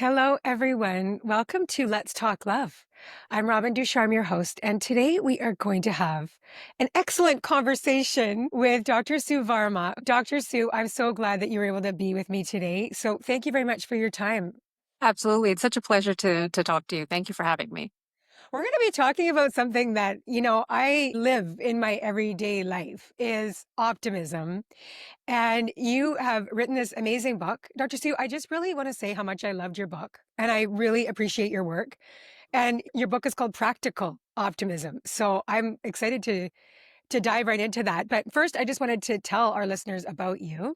Hello, everyone. Welcome to Let's Talk Love. I'm Robin Ducharme, your host, and today we are going to have an excellent conversation with Dr. Sue Varma. Dr. Sue, I'm so glad that you were able to be with me today. So thank you very much for your time. Absolutely. It's such a pleasure to talk to you. Thank you for having me. We're going to be talking about something that, I live in my everyday life is optimism. And you have written this amazing book. Dr. Sue, I just really want to say how much I loved your book and I really appreciate your work. And your book is called Practical Optimism. So I'm excited to dive right into that. But first, I just wanted to tell our listeners about you.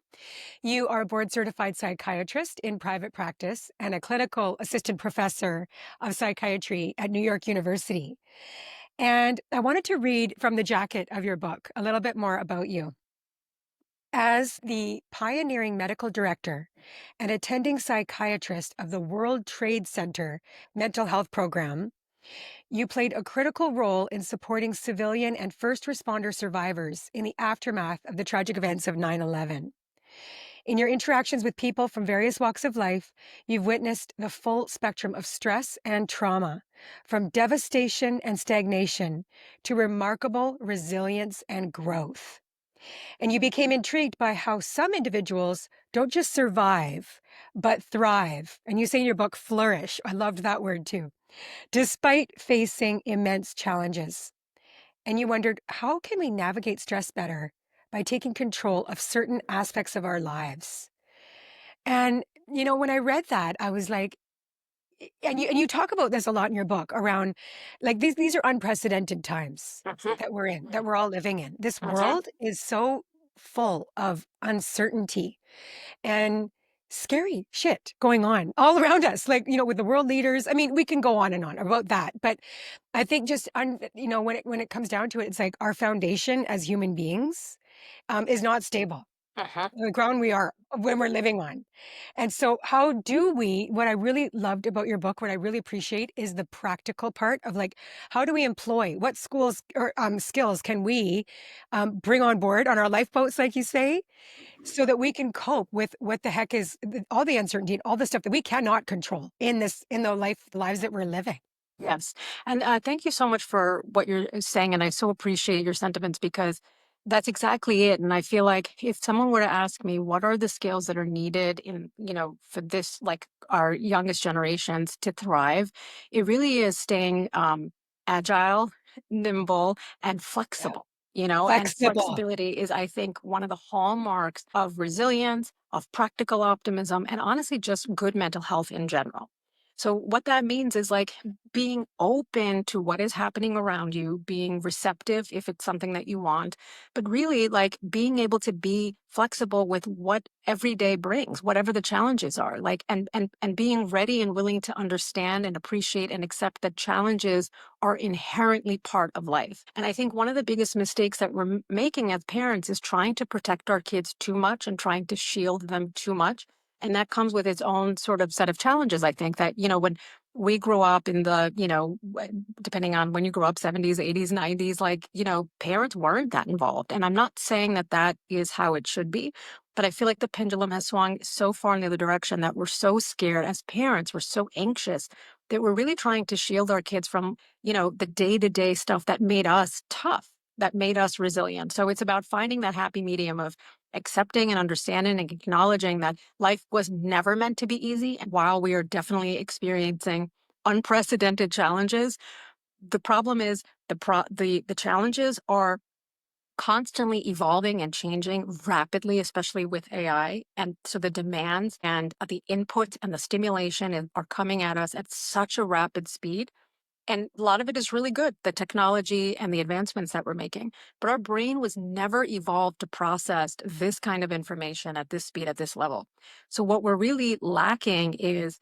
You are a board certified psychiatrist in private practice and a clinical assistant professor of psychiatry at New York University. And I wanted to read from the jacket of your book a little bit more about you. As the pioneering medical director and attending psychiatrist of the World Trade Center mental health program, you played a critical role in supporting civilian and first responder survivors in the aftermath of the tragic events of 9/11. In your interactions with people from various walks of life, you've witnessed the full spectrum of stress and trauma, from devastation and stagnation to remarkable resilience and growth. And you became intrigued by how some individuals don't just survive, but thrive. And you say in your book, flourish. I loved that word too, despite facing immense challenges. And you wondered, how can we navigate stress better by taking control of certain aspects of our lives? And, when I read that, I was like, and you talk about this a lot in your book around like these are unprecedented times Mhm, that we're in, that we're all living in. This mhm. world is so full of uncertainty and scary shit going on all around us, like, with the world leaders. I mean, we can go on and on about that, but I think just when it comes down to it, it's like our foundation as human beings is not stable, Mhm. the ground we are when we're living on. And so how do we what I really loved about your book, what I really appreciate is the practical part of like, how do we employ what schools or skills can we bring on board on our lifeboats, like you say, so that we can cope with what the heck is all the uncertainty and all the stuff that we cannot control in the lives that we're living. Yes. And thank you so much for what you're saying. And I so appreciate your sentiments because that's exactly it. And I feel like if someone were to ask me, what are the skills that are needed for this, like our youngest generations to thrive, it really is staying agile, nimble, and Yeah. flexible. And Flexible. flexibility is, I think, one of the hallmarks of resilience, of practical optimism, and honestly, just good mental health in general. So, what that means is like being open to what is happening around you, being receptive if it's something that you want, but really like being able to be flexible with what every day brings, whatever the challenges are, like and being ready and willing to understand and appreciate and accept that challenges are inherently part of life. And I think one of the biggest mistakes that we're making as parents is trying to protect our kids too much and trying to shield them too much, and that comes with its own sort of set of challenges. I think that, when we grew up in the, depending on when you grew up, 70s, 80s, 90s, like, parents weren't that involved. And I'm not saying that that is how it should be, but I feel like the pendulum has swung so far in the other direction that we're so scared as parents, we're so anxious that we're really trying to shield our kids from, the day to day stuff that made us tough, that made us resilient. So it's about finding that happy medium of accepting and understanding and acknowledging that life was never meant to be easy. And while we are definitely experiencing unprecedented challenges, the problem is the challenges are constantly evolving and changing rapidly, especially with AI. And so the demands and the input and the stimulation are coming at us at such a rapid speed, and a lot of it is really good, the technology and the advancements that we're making. But our brain was never evolved to process this kind of information at this speed, at this level. So, what we're really lacking is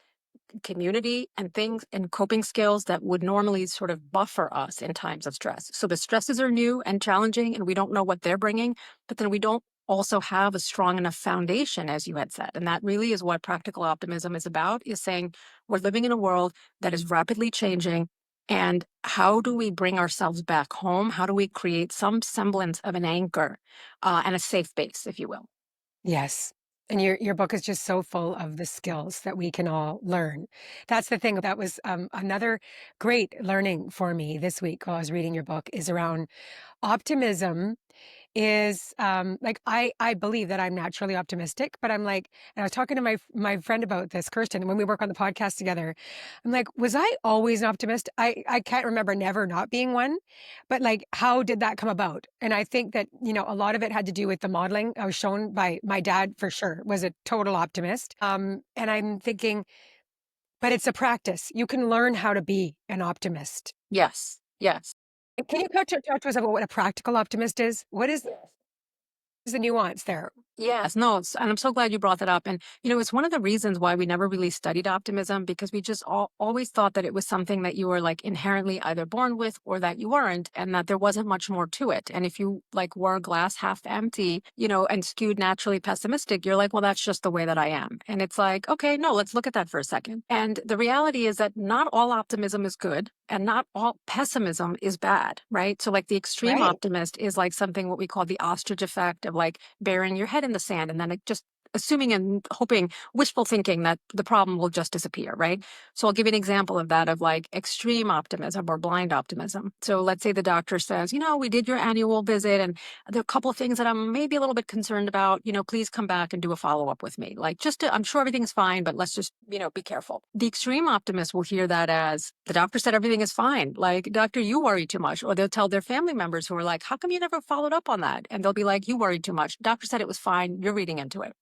community and things and coping skills that would normally sort of buffer us in times of stress. So, the stresses are new and challenging, and we don't know what they're bringing, but then we don't also have a strong enough foundation, as you had said. And that really is what practical optimism is about, is saying we're living in a world that is rapidly changing, and how do we bring ourselves back home? How do we create some semblance of an anchor and a safe base, if you will? Yes. And your book is just so full of the skills that we can all learn. That's the thing that was, another great learning for me this week while I was reading your book is around optimism is, like, I believe that I'm naturally optimistic, but I'm like and I was talking to my friend about this, Kirsten, when we work on the podcast together. I'm like, "Was I always an optimist?" I can't remember never not being one, but, like, how did that come about? And I think that, a lot of it had to do with the modeling I was shown by my dad for sure, was a total optimist, and I'm thinking, but it's a practice. You can learn how to be an optimist. Yes. Yes. Can you talk to us about what a practical optimist is? What is the nuance there? Yes, no, and I'm so glad you brought that up. And it's one of the reasons why we never really studied optimism because we just always thought that it was something that you were like inherently either born with or that you weren't, and that there wasn't much more to it. And if you like were a glass half empty, and skewed naturally pessimistic, you're like, well, that's just the way that I am. And it's like, okay, no, let's look at that for a second. And the reality is that not all optimism is good and not all pessimism is bad, right? So like the extreme Right. optimist is like something what we call the ostrich effect of like burying your head in the sand and then it just assuming and hoping, wishful thinking that the problem will just disappear, right? So I'll give you an example of that of like extreme optimism or blind optimism. So let's say the doctor says, we did your annual visit and there are a couple of things that I'm maybe a little bit concerned about, please come back and do a follow up with me. Like I'm sure everything's fine, but let's just, be careful. The extreme optimist will hear that as the doctor said everything is fine. Like, doctor, you worry too much. Or they'll tell their family members who are like, how come you never followed up on that? And they'll be like, you worried too much. Doctor said it was fine. You're reading into it.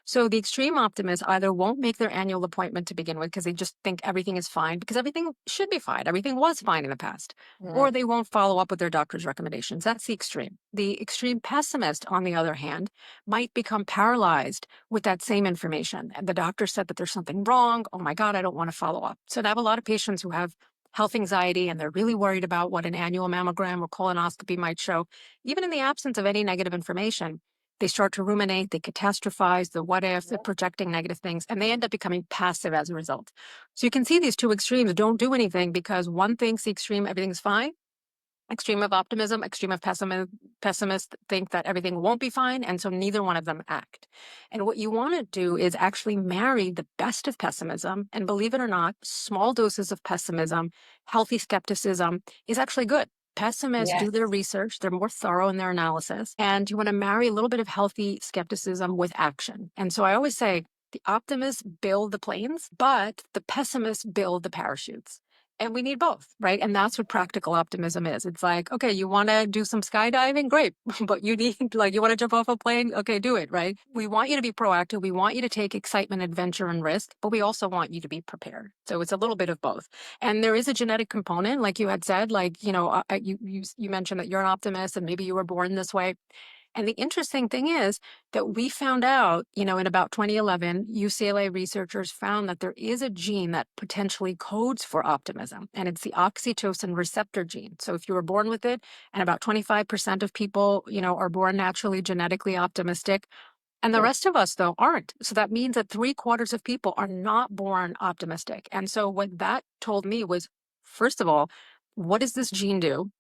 So the extreme optimists either won't make their annual appointment to begin with because they just think everything is fine because everything should be fine. Everything was fine in the past. Or Mhm. they won't follow up with their doctor's recommendations. That's the extreme. The extreme pessimist, on the other hand, might become paralyzed with that same information. And the doctor said that there's something wrong. Oh my God, I don't want to follow up. So I have a lot of patients who have health anxiety and they're really worried about what an annual mammogram or colonoscopy might show, even in the absence of any negative information. They start to ruminate, they catastrophize the what if, they're projecting negative things, and they end up becoming passive as a result. So you can see these two extremes don't do anything because one thinks the extreme, everything's fine. Extreme of optimism, extreme of pessimists think that everything won't be fine. And so neither one of them act. And what you want to do is actually marry the best of pessimism. And believe it or not, small doses of pessimism, healthy skepticism is actually good. Pessimists do their Yes. research, they're more thorough in their analysis. And you want to marry a little bit of healthy skepticism with action. And so I always say the optimists build the planes, but the pessimists build the parachutes. And we need both, right? And that's what practical optimism is. It's like, okay, you want to do some skydiving? Great. But you need, like, you want to jump off a plane? Okay, do it, right? We want you to be proactive. We want you to take excitement, adventure, and risk, but we also want you to be prepared. So it's a little bit of both. And there is a genetic component, like you had said, like, you mentioned that you're an optimist and maybe you were born this way. And the interesting thing is that we found out, in about 2011, UCLA researchers found that there is a gene that potentially codes for optimism, and it's the oxytocin receptor gene. So if you were born with it, and about 25% of people, are born naturally genetically optimistic, and the Hmm. rest of us, though, aren't. So that means that three-quarters of people are not born optimistic. And so what that told me was, first of all, what does this gene do?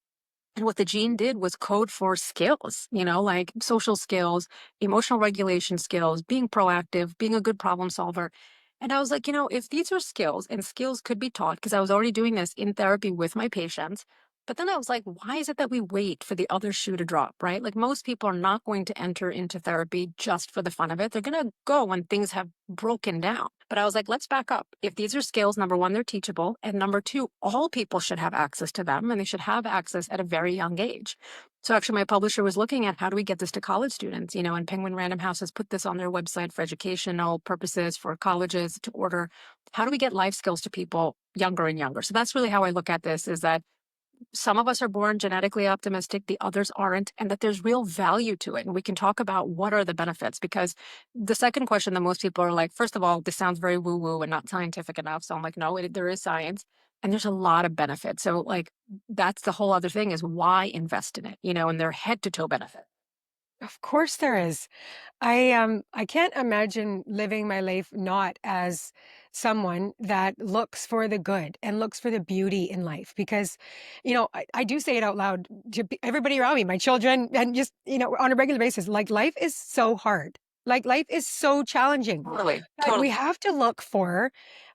And what the gene did was code for skills, like social skills, emotional regulation skills, being proactive, being a good problem solver. And I was like, if these are skills and skills could be taught, because I was already doing this in therapy with my patients. But then I was like, why is it that we wait for the other shoe to drop, right? Like most people are not going to enter into therapy just for the fun of it. They're going to go when things have broken down. But I was like, let's back up. If these are skills, number one, they're teachable. And number two, all people should have access to them and they should have access at a very young age. So actually my publisher was looking at how do we get this to college students, and Penguin Random House has put this on their website for educational purposes for colleges to order. How do we get life skills to people younger and younger? So that's really how I look at this is that some of us are born genetically optimistic, the others aren't, and that there's real value to it. And we can talk about what are the benefits because the second question that most people are like, first of all, this sounds very woo woo and not scientific enough. So I'm like, no, there is science and there's a lot of benefits. So, like, that's the whole other thing is why invest in it, and they're head to toe benefit. Of course there is. I can't imagine living my life not as someone that looks for the good and looks for the beauty in life because, I do say it out loud to everybody around me, my children, and just, on a regular basis, like life is so hard. Like, life is so challenging, Totally, but we totally. have to look for,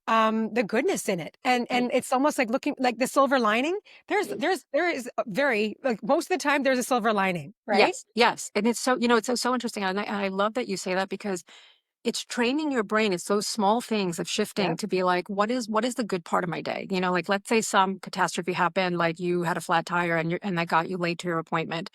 the goodness in it, Mhm, and it's almost like looking like the silver lining. mhm. There is a very like, most of the time, there's a silver lining, right? Yes, yes, and it's so it's so interesting, and I love that you say that because it's training your brain. It's those small things of shifting Yep. to be like, what is the good part of my day? Like let's say some catastrophe happened, like you had a flat tire and that got you late to your appointment,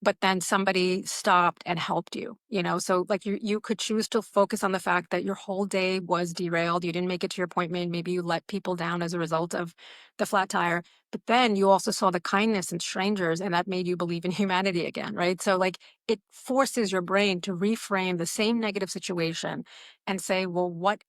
but then somebody stopped and helped you. So like you could choose to focus on the fact that your whole day was derailed. You didn't make it to your appointment. Maybe you let people down as a result of the flat tire. But then you also saw the kindness in strangers and that made you believe in humanity again, right? So like it forces your brain to reframe the same negative situation and say, well, what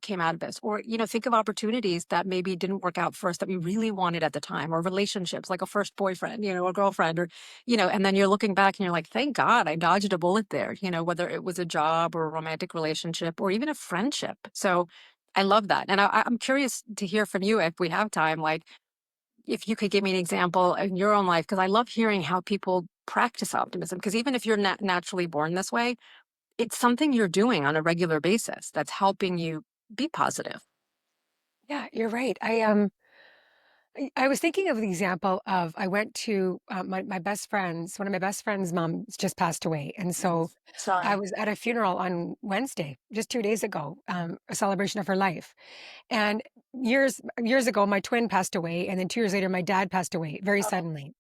came out of this? Or, think of opportunities that maybe didn't work out for us that we really wanted at the time, or relationships like a first boyfriend, or girlfriend, or, and then you're looking back and you're like, thank God I dodged a bullet there, whether it was a job or a romantic relationship or even a friendship. So I love that. And I'm curious to hear from you if we have time, like, if you could give me an example in your own life, because I love hearing how people practice optimism. Because even if you're not naturally born this way, it's something you're doing on a regular basis that's helping you be positive. Yeah, you're right. I was thinking of the example of I went to, my best friend's one of my best friend's moms just passed away, and Mhm. so I Sorry. was at a funeral on Wednesday, just 2 days ago, a celebration of her life. And years ago, my twin passed away, and then 2 years later, my dad passed away very Oh, suddenly.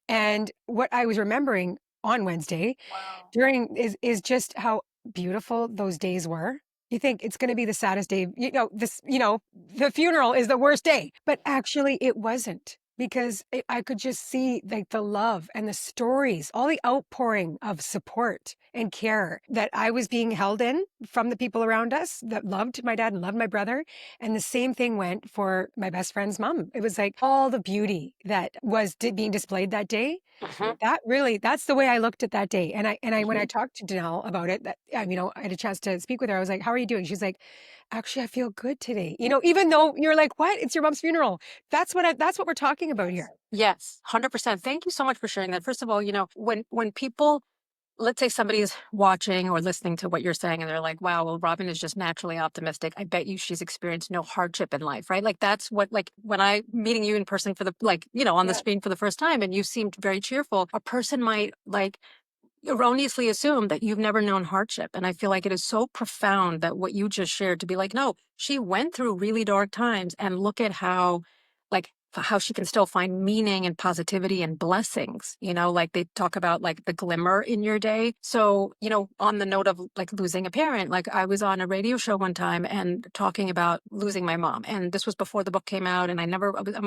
And what I was remembering on Wednesday wow. during is just how beautiful those days were. You think it's gonna be the saddest day, the funeral is the worst day, but actually it wasn't because I could just see, like, the love and the stories, all the outpouring of support and care that I was being held in from the people around us that loved my dad and loved my brother, and the same thing went for my best friend's mom. It was like all the beauty that was being displayed that day Mhm, that's the way I looked at that day, and when I mhm. talked to Danelle about it, I had a chance to speak with her, I was like, "How are you doing?" She's like, "Actually, I feel good today." Even though you're like, "What? It's your mom's funeral." That's what we're talking about Yes. here. Yes, 100%. Thank you so much for sharing that. First of all, when people, let's say somebody's watching or listening to what you're saying and they're like, wow, well, Robin is just naturally optimistic. I bet you she's experienced no hardship in life, right? Like that's what, like when I meeting you in person for the, like, on the Yeah. screen for the first time and you seemed very cheerful, a person might like erroneously assume that you've never known hardship. And I feel like it is so profound that what you just shared to be like, no, she went through really dark times and look at how, like, how she can still find meaning and positivity and blessings, like they talk about like the glimmer in your day. So, on the note of like losing a parent, like I was on a radio show one time and talking about losing my mom. And this was before the book came out. And I'm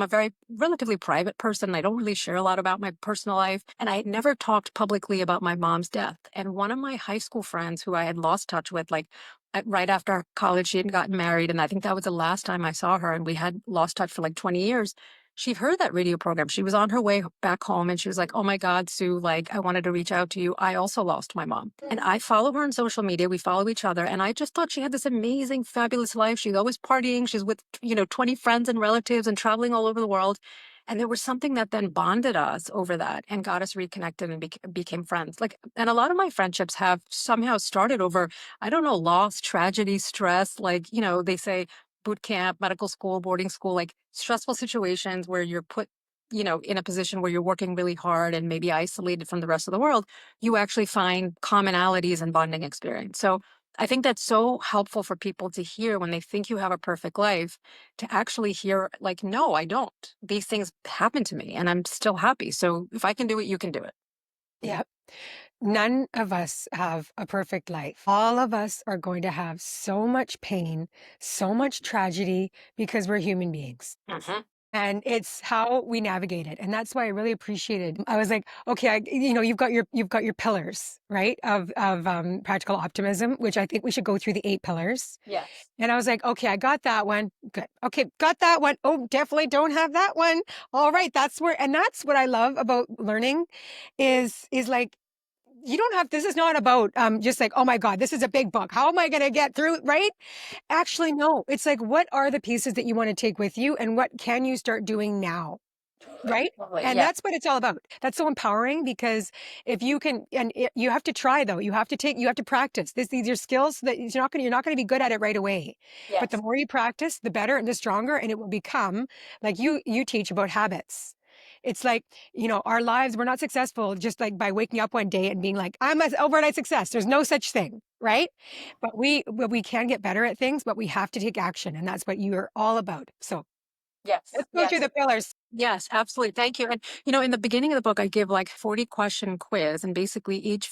a very relatively private person. I don't really share a lot about my personal life. And I had never talked publicly about my mom's death. And one of my high school friends who I had lost touch with, like right after college, she had gotten married. And I think that was the last time I saw her. And we had lost touch for like 20 years. She heard that radio program. She was on her way back home and she was like, oh my God, Sue, like I wanted to reach out to you. I also lost my mom. And I follow her on social media. We follow each other. And I just thought she had this amazing, fabulous life. She's always partying. She's with, 20 friends and relatives and traveling all over the world. And there was something that then bonded us over that and got us reconnected and became friends. Like, and a lot of my friendships have somehow started over, I don't know, loss, tragedy, stress. Like, they say boot camp, medical school, boarding school, like stressful situations where you're put, in a position where you're working really hard and maybe isolated from the rest of the world, you actually find commonalities and bonding experience. So I think that's so helpful for people to hear when they think you have a perfect life, to actually hear, like, no, I don't. These things happen to me and I'm still happy. So if I can do it, you can do it. Yep. None of us have a perfect life. All of us are going to have so much pain, so much tragedy because we're human beings. Hmm. And it's how we navigate it, and that's why I really appreciated I was like, "Okay, you've got your pillars, right, of practical optimism," which I think we should go through the 8 pillars, Yes. and I was like, "Okay, I got that one. Good. Okay, got that one. Oh, definitely don't have that one. Alright, that's what I love about learning is like, you don't have this is not about, just like, "Oh my god, this is a big book. How am I gonna get through" right? Actually, no. It's like, what are the pieces that you wanna take with you, and what can you start doing now? Right? Totally. And Yeah. that's what it's all about. That's so empowering because if you can and you have to try though, you have to practice. These are skills that you're not gonna be good at it right away. But the Yes. more you practice, the better and the stronger, and it will become like you teach about habits. It's like, our lives, we're not successful just like by waking up one day and being like, I'm an overnight success. There's no such thing, right? But we can get better at things, but we have to take action, and that's what you're all about. So Yes. let's go through Yes. the pillars. Yes, absolutely. Thank you. And in the beginning of the book, I give like 40 question quiz, and basically each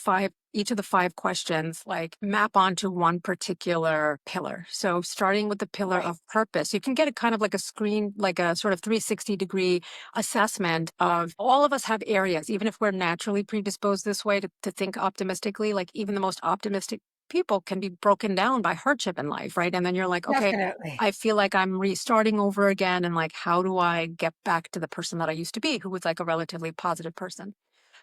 of the five questions like map onto one particular pillar. So starting with the pillar Right. of purpose, you can get a kind of like a screen, like a sort of 360-degree assessment of all of us have areas, even if we're naturally predisposed this way to think optimistically, like even the most optimistic people can be broken down by hardship in life, right? And then you're like, okay, Definitely. I feel like I'm restarting over again. And like, how do I get back to the person that I used to be, who was like a relatively positive person?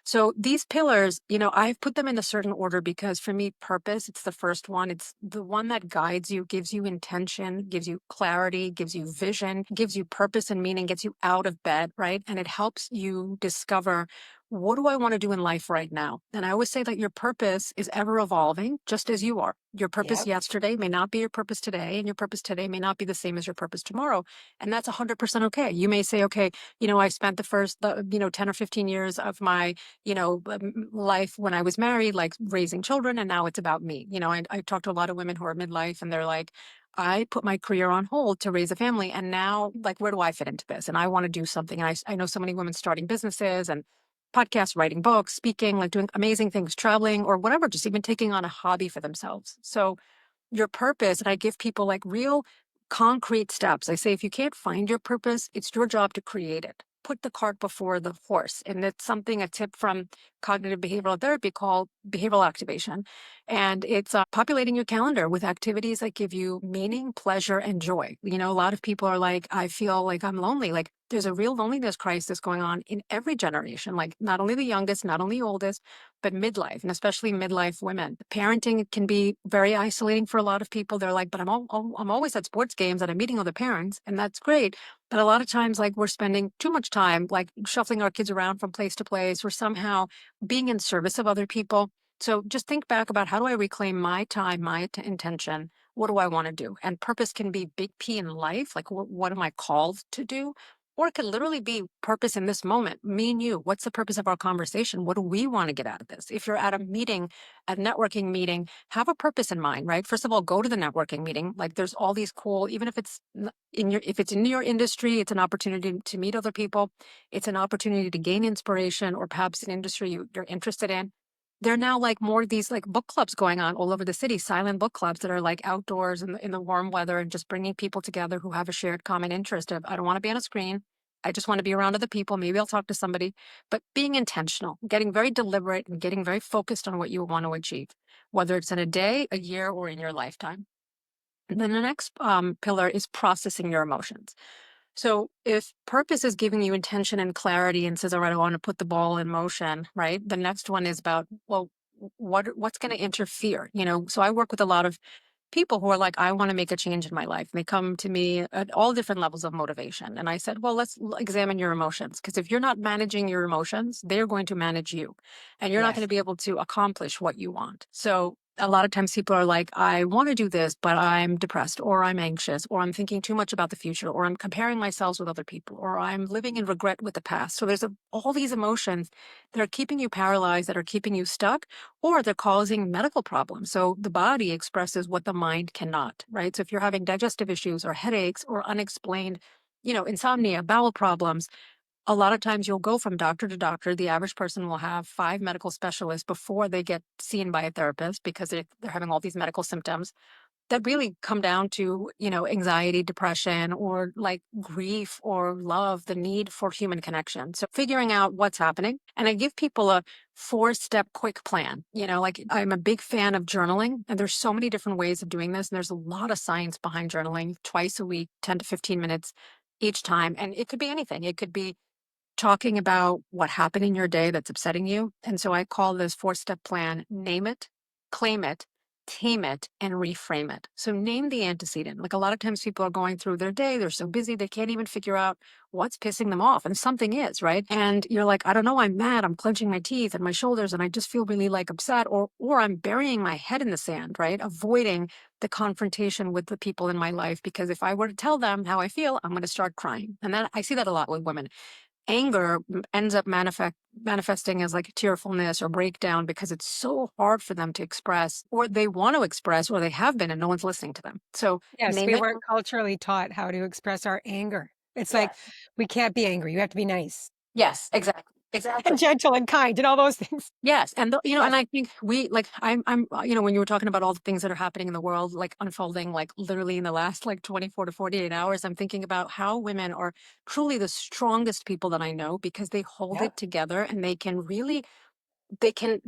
So these pillars, I've put them in a certain order because for me, purpose, it's the first one. It's the one that guides you, gives you intention, gives you clarity, gives you vision, gives you purpose and meaning, gets you out of bed, right? And it helps you discover, what do I want to do in life right now? And I always say that your purpose is ever evolving, just as you are. Your purpose Yep. yesterday may not be your purpose today, and your purpose today may not be the same as your purpose tomorrow. And that's 100% okay. You may say, okay, I spent the 10 or 15 years of my life when I was married, like raising children, and now it's about me. I talk to a lot of women who are midlife and they're like, I put my career on hold to raise a family. And now, like, where do I fit into this? And I want to do something. And I know so many women starting businesses and podcasts, writing books, speaking, like doing amazing things, traveling or whatever, just even taking on a hobby for themselves. So your purpose, and I give people like real concrete steps. I say, if you can't find your purpose, it's your job to create it. Put the cart before the horse. And it's a tip from cognitive behavioral therapy called behavioral activation. And it's populating your calendar with activities that give you meaning, pleasure, and joy. A lot of people are like, I feel like I'm lonely. Like there's a real loneliness crisis going on in every generation, like not only the youngest, not only oldest, but midlife, and especially midlife women. Parenting can be very isolating for a lot of people. They're like, but I'm always at sports games and I'm meeting other parents, and that's great. But a lot of times, like we're spending too much time, like shuffling our kids around from place to place. We're somehow being in service of other people. So just think back about, how do I reclaim my time, my intention? What do I want to do? And purpose can be big P in life. Like, what am I called to do? Or it could literally be purpose in this moment. Me and you, what's the purpose of our conversation? What do we want to get out of this? If you're at a meeting, a networking meeting, have a purpose in mind, right? First of all, go to the networking meeting. Like there's all these cool, even if it's if it's in your industry, it's an opportunity to meet other people. It's an opportunity to gain inspiration, or perhaps an industry you're interested in. There are now like more of these like book clubs going on all over the city, silent book clubs that are like outdoors in the warm weather, and just bringing people together who have a shared common interest of, I don't want to be on a screen. I just want to be around other people. Maybe I'll talk to somebody, but being intentional, getting very deliberate and getting very focused on what you want to achieve, whether it's in a day, a year, or in your lifetime. And then the next pillar is processing your emotions. So if purpose is giving you intention and clarity and says, all right, I want to put the ball in motion, right? The next one is about, well, what's going to interfere? So I work with a lot of people who are like, I want to make a change in my life. And they come to me at all different levels of motivation. And I said, well, let's examine your emotions. Because if you're not managing your emotions, they're going to manage you. And you're not going Yes. to be able to accomplish what you want. So a lot of times people are like, I want to do this, but I'm depressed, or I'm anxious, or I'm thinking too much about the future, or I'm comparing myself with other people, or I'm living in regret with the past. So there's all these emotions that are keeping you paralyzed, that are keeping you stuck, or they're causing medical problems. So the body expresses what the mind cannot, right? So if you're having digestive issues or headaches or unexplained, insomnia, bowel problems, a lot of times you'll go from doctor to doctor. The average person will have 5 medical specialists before they get seen by a therapist, because they're having all these medical symptoms that really come down to, anxiety, depression, or like grief or love, the need for human connection. So figuring out what's happening. And I give people a 4-step quick plan. Like I'm a big fan of journaling, and there's so many different ways of doing this. And there's a lot of science behind journaling, twice a week, 10 to 15 minutes each time. And it could be anything. It could be talking about what happened in your day that's upsetting you. And so I call this 4-step plan: name it, claim it, tame it, and reframe it. So name the antecedent. Like a lot of times people are going through their day, they're so busy, they can't even figure out what's pissing them off. And something is, right? And you're like, I don't know, I'm mad, I'm clenching my teeth and my shoulders, and I just feel really like upset, or I'm burying my head in the sand, right? Avoiding the confrontation with the people in my life, because if I were to tell them how I feel, I'm going to start crying. And that I see that a lot with women. Anger ends up manifesting as like tearfulness or breakdown because it's so hard for them to express, or they want to express, or they have been and no one's listening to them. So Yes, name we it. weren't culturally taught how to express our anger. It's like, Yes. we can't be angry, you have to be nice Yes, exactly. Exactly. and gentle and kind and all those things. Yes, and and Yes. I think we like I'm when you were talking about all the things that are happening in the world, like unfolding, like literally in the last like 24 to 48 hours, I'm thinking about how women are truly the strongest people that I know, because they hold Yep. it together and they can really they can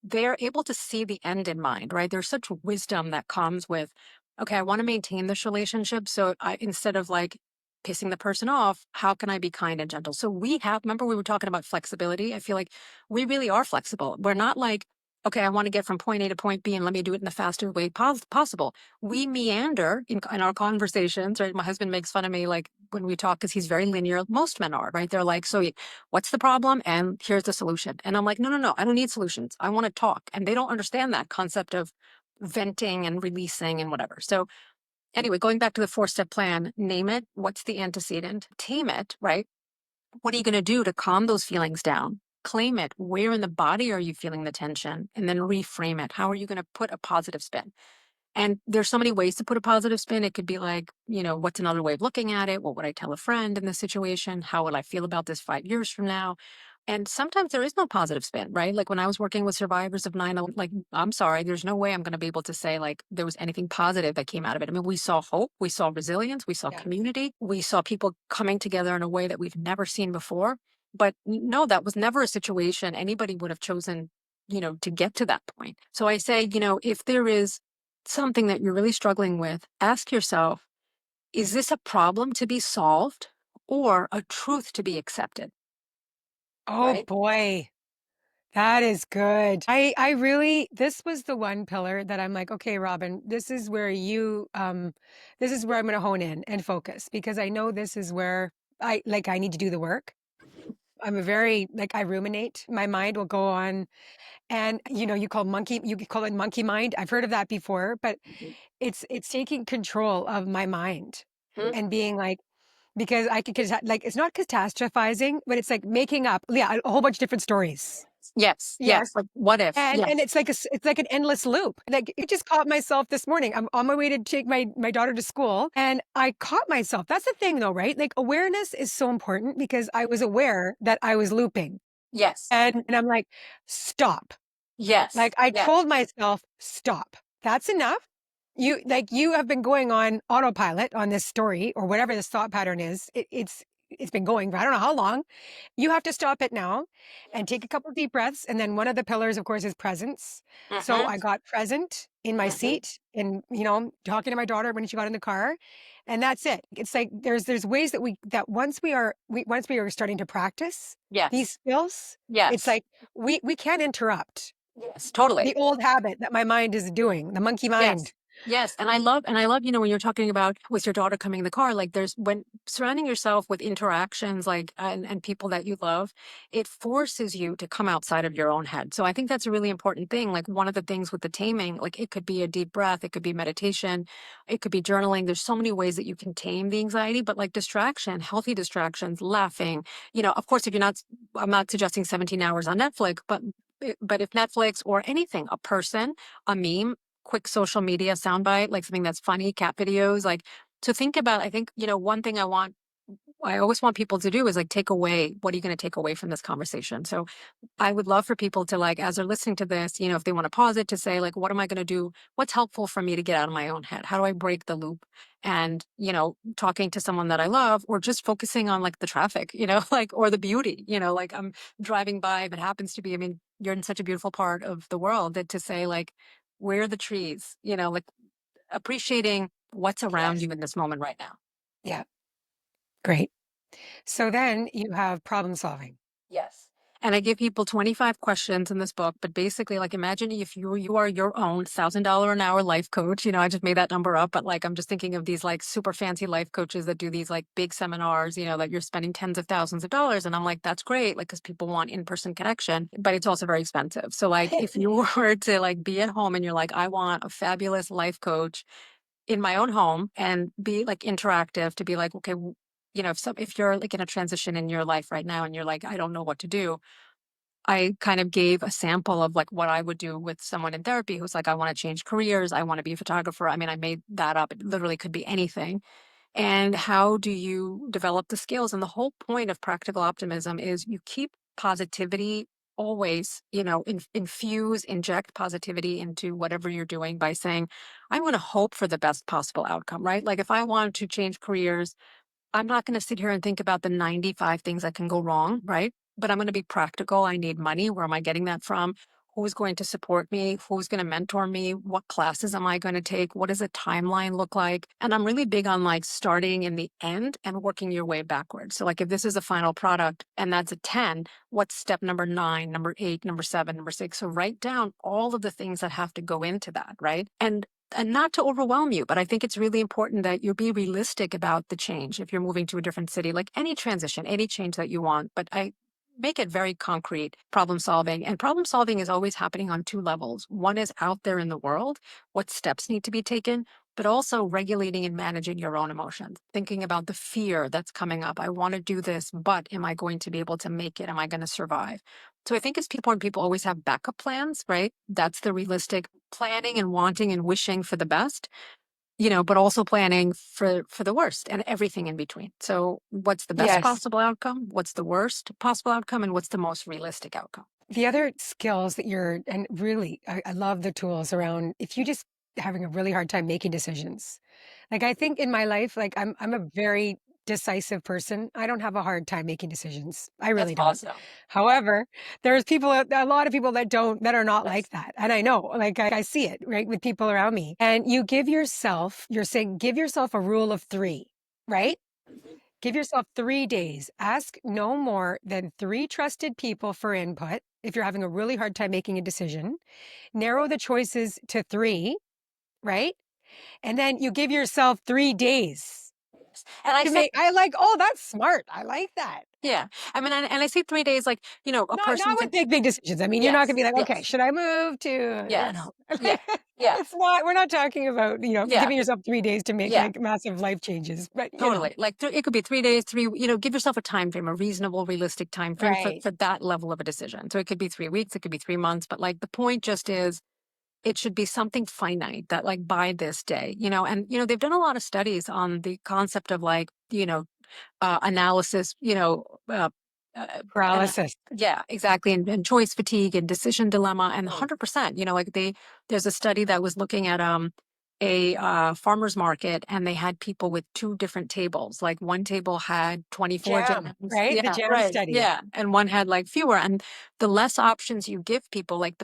they're able to see the end in mind, right? There's such wisdom that comes with, okay, I want to maintain this relationship, so I, instead of like pissing the person off, how can I be kind and gentle? So we have, remember we were talking about flexibility, I feel like we really are flexible. We're not like, okay, I want to get from point A to point B and let me do it in the fastest way possible. We meander in our conversations, right? My husband makes fun of me like when we talk, because he's very linear. Most men are, right? They're like, so what's the problem? And here's the solution. And I'm like, no, no, no, I don't need solutions. I want to talk. And they don't understand that concept of venting and releasing and whatever. So anyway, going back to the 4-step plan, name it. What's the antecedent? Tame it, right? What are you going to do to calm those feelings down? Claim it. Where in the body are you feeling the tension? And then reframe it. How are you going to put a positive spin? And there's so many ways to put a positive spin. It could be like, what's another way of looking at it? What would I tell a friend in this situation? How will I feel about this 5 years from now? And sometimes there is no positive spin, right? Like when I was working with survivors of 9/11, like, I'm sorry, there's no way I'm going to be able to say like there was anything positive that came out of it. I mean, we saw hope, we saw resilience, we saw Yeah. community, we saw people coming together in a way that we've never seen before. But no, that was never a situation anybody would have chosen, to get to that point. So I say, if there is something that you're really struggling with, ask yourself, is this a problem to be solved or a truth to be accepted? Oh Right? boy, that is good. I really, this was the one pillar that I'm like, okay, Robin, this is where I'm gonna hone in and focus, because I know this is where I need to do the work. I'm a very, like, I ruminate. My mind will go on, and you call it monkey mind. I've heard of that before, but it's taking control of my mind Mhm. and being like, because I could like, it's not catastrophizing, but it's like making up, yeah, a whole bunch of different stories. Yes, Yes. yes. Like what if? And Yes, it's like an endless loop. Like, I just caught myself this morning. I'm on my way to take my daughter to school, and I caught myself. That's the thing though, right? Like, awareness is so important, because I was aware that I was looping, yes, and I'm like, "Stop." yes, Like, I yes, told myself, "Stop. That's enough. You have been going on autopilot on this story or whatever this thought pattern is. It's been going for I don't know how long. You have to stop it now and take a couple deep breaths." And then one of the pillars, of course, is presence. So hmm I got present in my hmm seat and, talking to my daughter when she got in the car, and that's it. It's like there's ways that once we are starting to practice these yes, skills, it's yes, like we can't interrupt yes, totally. the old habit that my mind is doing, the monkey mind. Yes. Yes. And I love, when you're talking about with your daughter coming in the car, like there's when surrounding yourself with interactions like and people that you love, it forces you to come outside of your own head. So I think that's a really important thing. Like one of the things with the taming, like it could be a deep breath, it could be meditation, it could be journaling. There's so many ways that you can tame the anxiety, but like distraction, healthy distractions, laughing, of course, if you're not, I'm not suggesting 17 hours on Netflix, but if Netflix or anything, a person, a meme, quick social media soundbite, like something that's funny, cat videos, like to think about. I think, one thing I always want people to do is like take away, what are you going to take away from this conversation? So I would love for people to like, as they're listening to this, if they want to pause it to say like, what am I going to do? What's helpful for me to get out of my own head? How do I break the loop? And, talking to someone that I love, or just focusing on like the traffic, like, or the beauty, like I'm driving by, if it happens to be, I mean, you're in such a beautiful part of the world, that to say like, where are the trees, like appreciating what's around Yes. you in this moment right now. Yeah, great. So then you have problem solving. Yes. And I give people 25 questions in this book, but basically, like, imagine if you are your own $1,000 an hour life coach. I just made that number up, but like, I'm just thinking of these like super fancy life coaches that do these like big seminars, that you're spending tens of thousands of dollars. And I'm like, that's great, like, because people want in-person connection, but it's also very expensive. So like, if you were to like be at home and you're like, I want a fabulous life coach in my own home and be like interactive to be like, okay, if you're like in a transition in your life right now and you're like, I don't know what to do, I kind of gave a sample of like what I would do with someone in therapy who's like, I want to change careers. I want to be a photographer. I mean, I made that up. It literally could be anything. And how do you develop the skills? And the whole point of practical optimism is you keep positivity always, inject positivity into whatever you're doing by saying, I'm going to hope for the best possible outcome, right? Like if I want to change careers, I'm not going to sit here and think about the 95 things that can go wrong, right? But I'm going to be practical. I need money. Where am I getting that from? Who's going to support me? Who's going to mentor me? What classes am I going to take? What does a timeline look like? And I'm really big on like starting in the end and working your way backwards. So like if this is a final product and that's a 10, what's step number 9, number 8, number 7, number 6? So write down all of the things that have to go into that, right? And not to overwhelm you, but I think it's really important that you be realistic about the change if you're moving to a different city, like any transition, any change that you want. But I make it very concrete problem solving. And problem solving is always happening on two levels. One is out there in the world, what steps need to be taken, but also regulating and managing your own emotions, thinking about the fear that's coming up. I want to do this, but am I going to be able to make it? Am I going to survive? So I think it's important people always have backup plans, right? That's the realistic planning and wanting and wishing for the best, but also planning for the worst and everything in between. So what's the best Yes. possible outcome? What's the worst possible outcome? And what's the most realistic outcome? The other skills that and really, I love the tools around if you just having a really hard time making decisions. Like, I think in my life, like, I'm a very decisive person. I don't have a hard time making decisions. I That's really don't. awesome. However, there's a lot of people that are not Yes. like that. And I know, like, I see it, right, with people around me. And you're saying, give yourself a rule of 3, right? Give yourself 3 days. Ask no more than 3 trusted people for input if you're having a really hard time making a decision. Narrow the choices to 3, right? And then you give yourself 3 days And I to say, make I like, "Oh, that's smart. I like that." yeah. I mean, and I say 3 days, like, a Not person with can, big decisions. I mean, you're not gonna yes, be like, "Okay, yes, should I move to," yes, yeah, yeah, it's not we're not talking about, yeah, giving yourself 3 days to make, yeah. like, massive life changes, but, Totally. Like it could be 3 days, give yourself a time frame, a reasonable, realistic time frame for, Right. for that level of a decision. So it could be 3 weeks, it could be 3 months, but like the point just is it should be something finite that like by this day, and they've done a lot of studies on the concept of like, analysis, and Paralysis. yeah, exactly. And choice fatigue and decision dilemma and Mm. 100%, like there's a study that was looking at, a farmer's market, and they had people with two different tables. Like one table had 24 Jam, jams. right? The Yeah, jam right. study. Yeah. And one had like fewer. And the less options you give people, like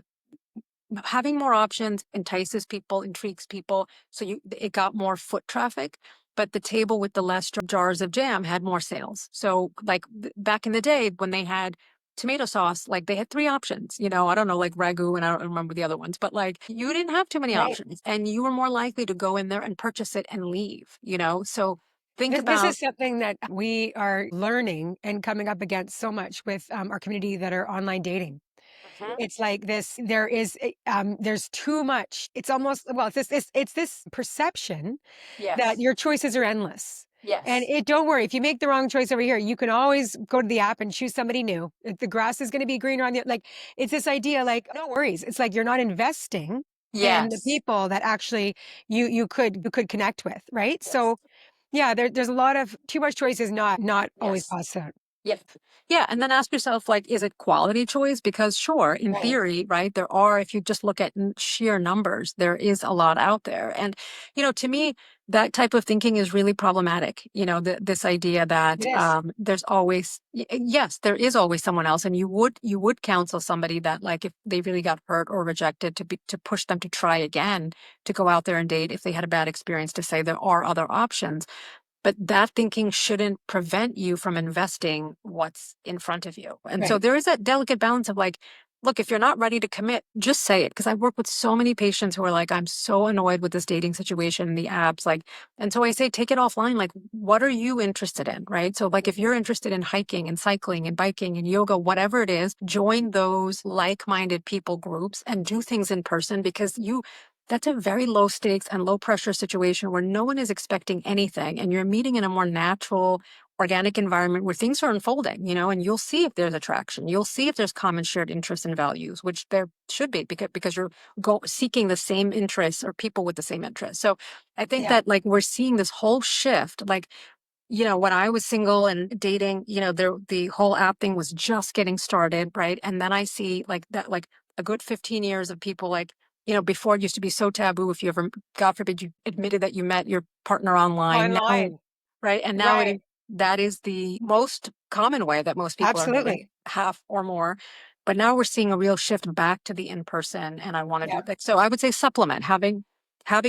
having more options entices people, intrigues people. So it got more foot traffic, but the table with the less jars of jam had more sales. So like back in the day when they had tomato sauce, like they had 3 options, I don't know, like ragu, and I don't remember the other ones, but like you didn't have too many Right. options and you were more likely to go in there and purchase it and leave, So think This about, is something that we are learning and coming up against so much with, our community that are online dating. mhm, It's like there's too much. It's almost well, it's this perception that yes, your choices are endless. And yes, don't worry, if you make the wrong choice over here, you can always go to the app and choose somebody new. The grass is gonna be greener on the like, it's this idea like, no worries. It's like you're not investing in the yes, people that actually you could connect with, right? yes, So, yeah, there's a lot of too much choice is not always yes. positive. Yeah. Yeah. And then ask yourself, like, is it quality choice? Because sure, in Right. theory, right, there are, if you just look at sheer numbers, there is a lot out there. And, to me, that type of thinking is really problematic. This idea It that is. there's always, yes, there is always someone else. And you would counsel somebody that, like, if they really got hurt or rejected, to push them to try again, to go out there and date if they had a bad experience, to say there are other options. but that thinking shouldn't prevent you from investing what's in front of you. And so Right. there is that delicate balance of like, look, if you're not ready to commit, just say it. Because I work with so many patients who are like, I'm so annoyed with this dating situation, the apps. Like, and so I say, take it offline. Like, what are you interested in? Right. So, like, if Mhm. you're interested in hiking and cycling and biking and yoga, whatever it is, join those like minded people groups and do things in person because that's a very low stakes and low pressure situation where no one is expecting anything. And you're meeting in a more natural, organic environment where things are unfolding, and you'll see if there's attraction. You'll see if there's common shared interests and values, which there should be because you're seeking the same interests or people with the same interests. So I think Yeah. that like we're seeing this whole shift, like, when I was single and dating, the whole app thing was just getting started, right? And then I see like that, like a good 15 years of people like, before it used to be so taboo if you ever, God forbid, you admitted that you met your partner online. Now, Online. right? And now Right. that is the most common way that most people are meeting, Absolutely. half or more. But now we're seeing a real shift back to the in person. And I want to do Yeah. that. So I would say supplement having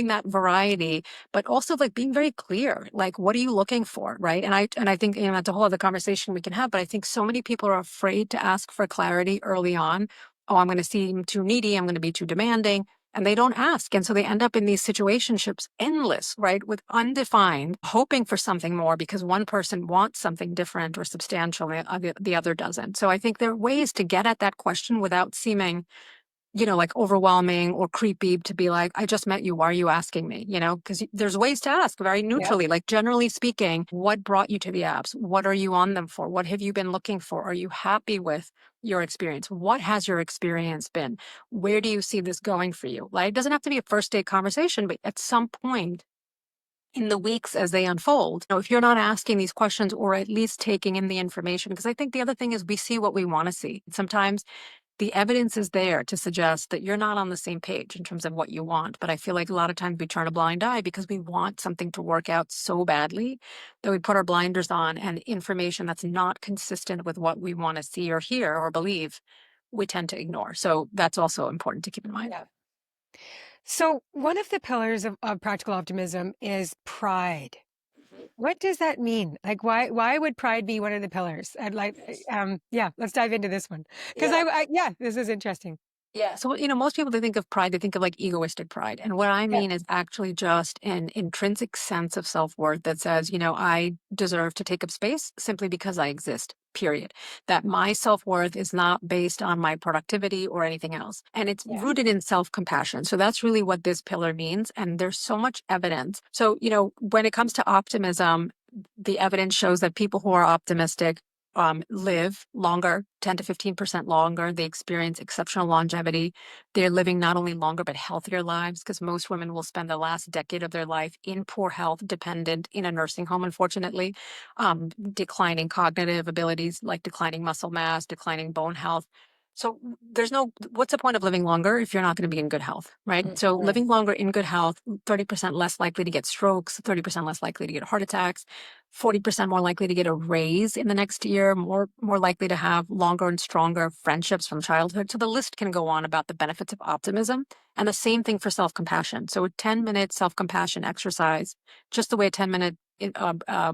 that variety, but also like being very clear, like what are you looking for, right? And I think that's a whole other conversation we can have. But I think so many people are afraid to ask for clarity early on. Oh, I'm going to seem too needy. I'm going to be too demanding. And they don't ask. And so they end up in these situationships endless, right? With undefined, hoping for something more because one person wants something different or substantial and the other doesn't. So I think there are ways to get at that question without seeming, like overwhelming or creepy to be like, I just met you. Why are you asking me? Because there's ways to ask very Yep. neutrally, like generally speaking, what brought you to the apps? What are you on them for? What have you been looking for? Are you happy with your experience? What has your experience been? Where do you see this going for you? Like, it doesn't have to be a first date conversation, but at some point in the weeks as they unfold, if you're not asking these questions or at least taking in the information, because I think the other thing is we see what we want to see. Sometimes the evidence is there to suggest that you're not on the same page in terms of what you want. But I feel like a lot of times we turn a blind eye because we want something to work out so badly that we put our blinders on, and information that's not consistent with what we want to see or hear or believe, we tend to ignore. So that's also important to keep in mind. Yeah. So one of the pillars of practical optimism is pride. What does that mean? Like, why would pride be one of the pillars? I'd like, yeah, let's dive into this one because Yeah. yeah, this is interesting. Yeah. So, most people, they think of pride, they think of like egoistic pride. And what I Yeah. mean is actually just an intrinsic sense of self worth that says, I deserve to take up space simply because I exist, period. That my self worth is not based on my productivity or anything else. And it's Yeah. rooted in self compassion. So that's really what this pillar means. And there's so much evidence. So, when it comes to optimism, the evidence shows that people who are optimistic live longer, 10 to 15% longer. They experience exceptional longevity. They're living not only longer, but healthier lives because most women will spend the last decade of their life in poor health, dependent in a nursing home, unfortunately, declining cognitive abilities like declining muscle mass, declining bone health. So what's the point of living longer if you're not going to be in good health, right? So Mhm. living longer in good health, 30% less likely to get strokes, 30% less likely to get heart attacks, 40% more likely to get a raise in the next year, more likely to have longer and stronger friendships from childhood. So the list can go on about the benefits of optimism. And the same thing for self-compassion. So a 10-minute self-compassion exercise, just the way a 10-minute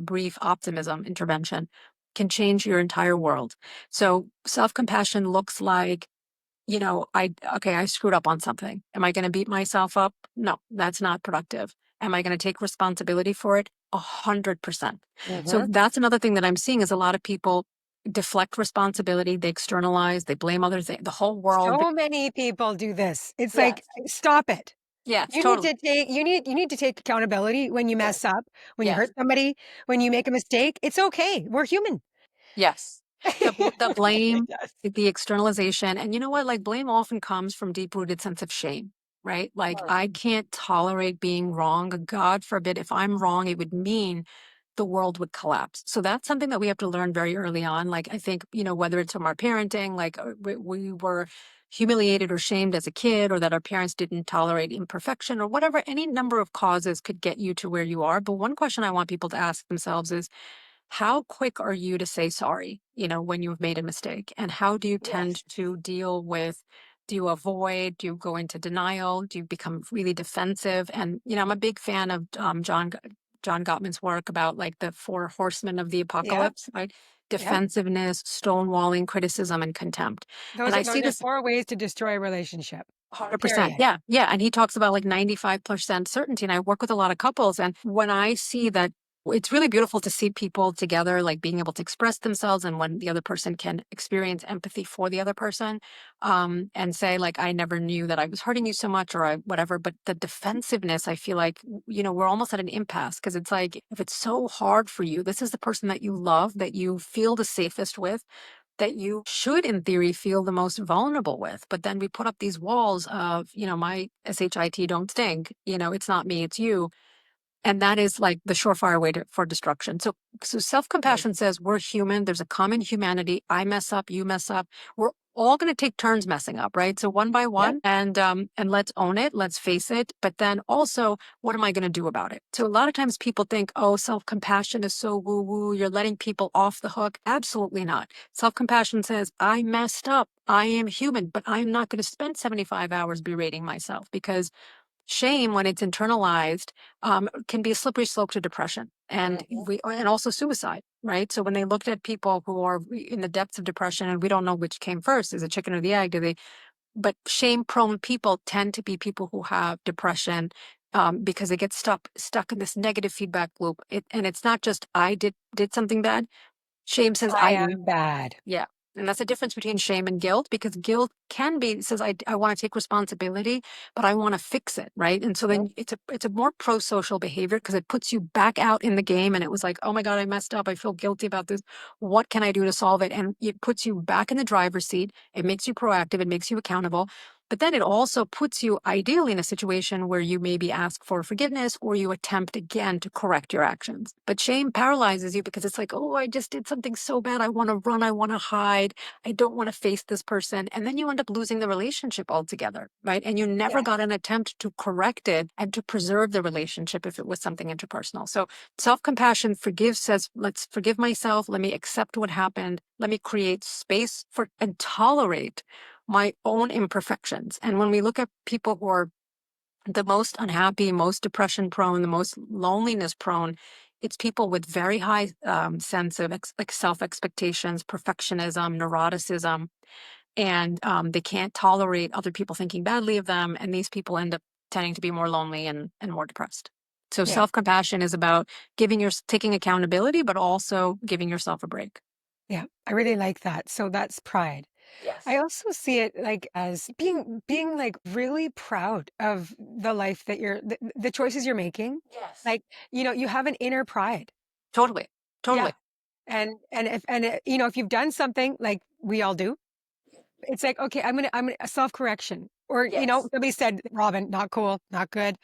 brief optimism intervention can change your entire world. So self-compassion looks like, I screwed up on something. Am I going to beat myself up? No, that's not productive. Am I going to take responsibility for it? 100%. So Mhm. that's another thing that I'm seeing is a lot of people deflect responsibility. They externalize, they blame others, the whole world. So many people do this. It's like, Yes. stop it. Yes, You need totally. to take you need to take accountability when you Yes. mess up, when you hurt Yes. somebody, when you make a mistake. It's okay. We're human. Yes. The blame, Yes. the externalization. And you know what? Like blame often comes from deep-rooted sense of shame, right? Like Mm. I can't tolerate being wrong. God forbid if I'm wrong, it would mean the world would collapse. So that's something that we have to learn very early on. Like I think, whether it's from our parenting, like we were humiliated or shamed as a kid, or that our parents didn't tolerate imperfection or whatever, any number of causes could get you to where you are. But one question I want people to ask themselves is, how quick are you to say sorry, when you've made a mistake? And how do you Yes. tend to deal with, do you avoid, do you go into denial? Do you become really defensive? And, I'm a big fan of John Gottman's work about like the four horsemen of the Yep. apocalypse, right? Yep. Defensiveness, stonewalling, criticism, and contempt. And Those I are see those are this 4 ways to destroy a relationship. 100%. Period. Yeah. Yeah. And he talks about like 95% certainty. And I work with a lot of couples. And when I see that, it's really beautiful to see people together, like being able to express themselves, and when the other person can experience empathy for the other person, and say, like, I never knew that I was hurting you so much, or I, whatever. But the defensiveness, I feel like, we're almost at an impasse, because it's like, if it's so hard for you, this is the person that you love, that you feel the safest with, that you should, in theory, feel the most vulnerable with. But then we put up these walls of, my SHIT don't stink. It's not me, it's you. And that is like the surefire way for destruction. So Right. self-compassion says we're human. There's a common humanity. I mess up, you mess up. We're all going to take turns messing up, right? So one by Yep. one, and let's own it. Let's face it. But then also, what am I going to do about it? So a lot of times people think, oh, self-compassion is so woo-woo. You're letting people off the hook. Absolutely not. Self-compassion says, I messed up. I am human, but I'm not going to spend 75 hours berating myself, because shame, when it's internalized, can be a slippery slope to depression, and Mhm. and also suicide, right? So when they looked at people who are in the depths of depression, and we don't know which came first, is it chicken or the egg? Do they? But shame-prone people tend to be people who have depression, because they get stuck in this negative feedback loop. And it's not just I did something bad. Shame says I am bad. yeah. And that's the difference between shame and guilt, because guilt can be, it says, I want to take responsibility, but I want to fix it. Right. And so Yep. then it's a more pro-social behavior, because it puts you back out in the game. And it was like, oh my God, I messed up. I feel guilty about this. What can I do to solve it? And it puts you back in the driver's seat. It makes you proactive. It makes you accountable. But then it also puts you ideally in a situation where you maybe ask for forgiveness, or you attempt again to correct your actions. But shame paralyzes you, because it's like, oh, I just did something so bad. I want to run. I want to hide. I don't want to face this person. And then you end up losing the relationship altogether, right? And you never got Yes. an attempt to correct it and to preserve the relationship if it was something interpersonal. So self-compassion says, let's forgive myself. Let me accept what happened. Let me create space for and tolerate my own imperfections. And when we look at people who are the most unhappy, most depression prone, the most loneliness prone, it's people with very high sense of like self expectations, perfectionism, neuroticism, and they can't tolerate other people thinking badly of them. And these people end up tending to be more lonely and more depressed. So Yeah. self compassion is about taking accountability, but also giving yourself a break. Yeah. I really like that. So that's pride. I Yes. also see it like as being like really proud of the life that the choices you're making. Yes. Like, you have an inner pride. Totally. Yeah. Totally. If you've done something like we all do, it's like, okay, I'm gonna a self-correction. Or, Yes. somebody said, Robin, not cool, not good.